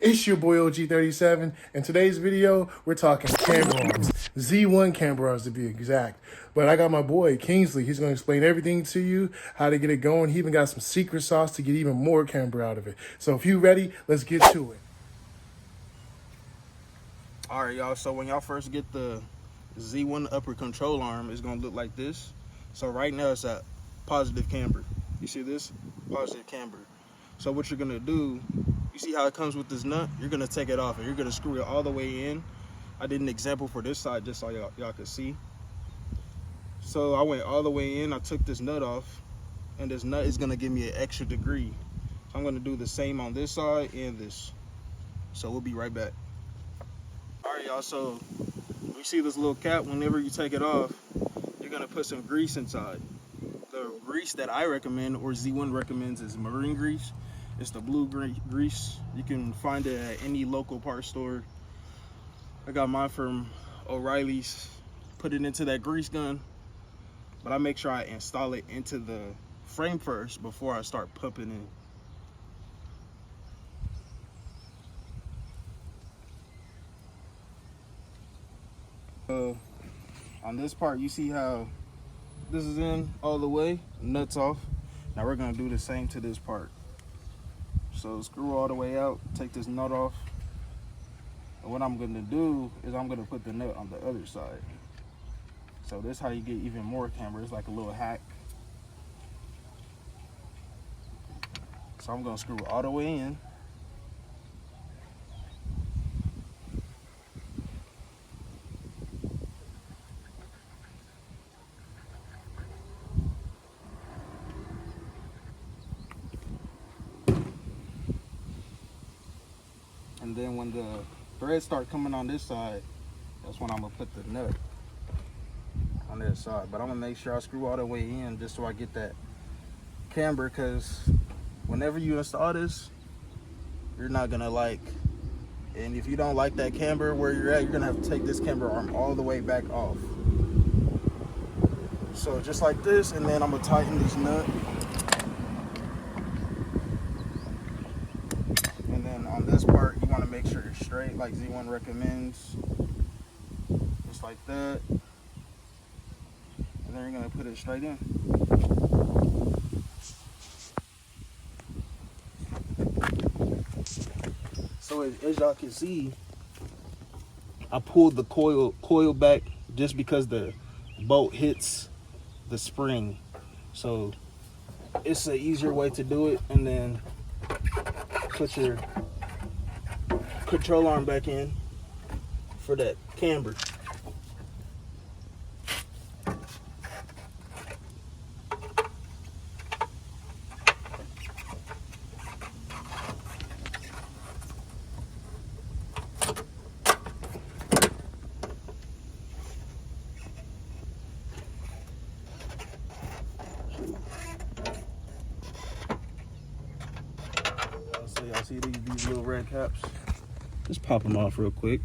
It's your boy G37. In today's video, we're talking camber arms. Z1 camber arms to be exact. But I got my boy Kingsley. He's going to explain everything to you, how to get it going. He even got some secret sauce to get even more camber out of it. So if you're ready, let's get to it. All right, y'all. So when y'all first get the Z1 upper control arm, it's going to look like this. So right now it's at positive camber. You see this? Positive camber. So what you're going to do, you see how it comes with this nut? You're going to take it off and you're going to screw it all the way in. I did an example for this side just so y'all could see. So I went all the way in. I took this nut off, and this nut is going to give me an extra degree. So I'm going to do the same on this side and this. So we'll be right back. All right, y'all. So you see this little cap? Whenever you take it off, you're going to put some grease inside. The grease that I recommend, or Z1 recommends, is marine grease. It's the blue grease. You can find it at any local parts store. I got mine from O'Reilly's. Put it into that grease gun, but I make sure I install it into the frame first before I start pumping in. So on this part, you see how this is in all the way, nuts off. Now we're gonna do the same to this part. So screw all the way out, take this nut off. And what I'm gonna do is I'm gonna put the nut on the other side. So this is how you get even more camber. It's like a little hack. So I'm gonna screw all the way in. And then when the threads start coming on this side, that's when I'm gonna put the nut on that side. But I'm gonna make sure I screw all the way in just so I get that camber, because whenever you install this, you're not gonna like, and if you don't like that camber where you're at, you're gonna have to take this camber arm all the way back off. So just like this, and then I'm gonna tighten this nut. And then on this part, you wanna make sure it's straight like Z1 recommends. Just like that. And then you're gonna put it straight in. So as y'all can see, I pulled the coil back just because the bolt hits the spring. So it's an easier way to do it. And then put your control arm back in for that camber. So y'all see these little red caps? Just pop them off real quick.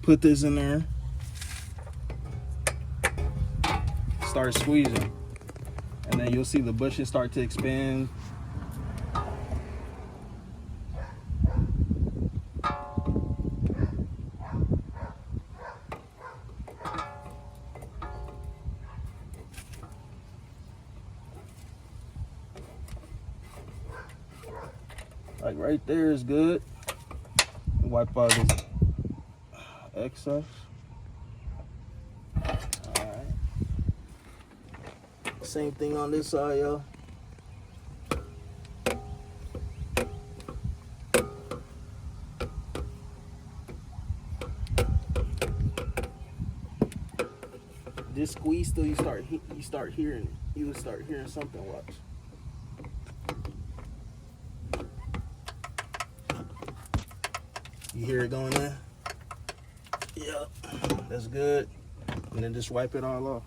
Put this in there. Start squeezing. And then you'll see the bushes start to expand. Like right there is good. Wipe out this excess. Alright. Same thing on this side, y'all. This squeeze till you start hearing something. Watch. You hear it going in? Yeah, that's good. And then just wipe it all off.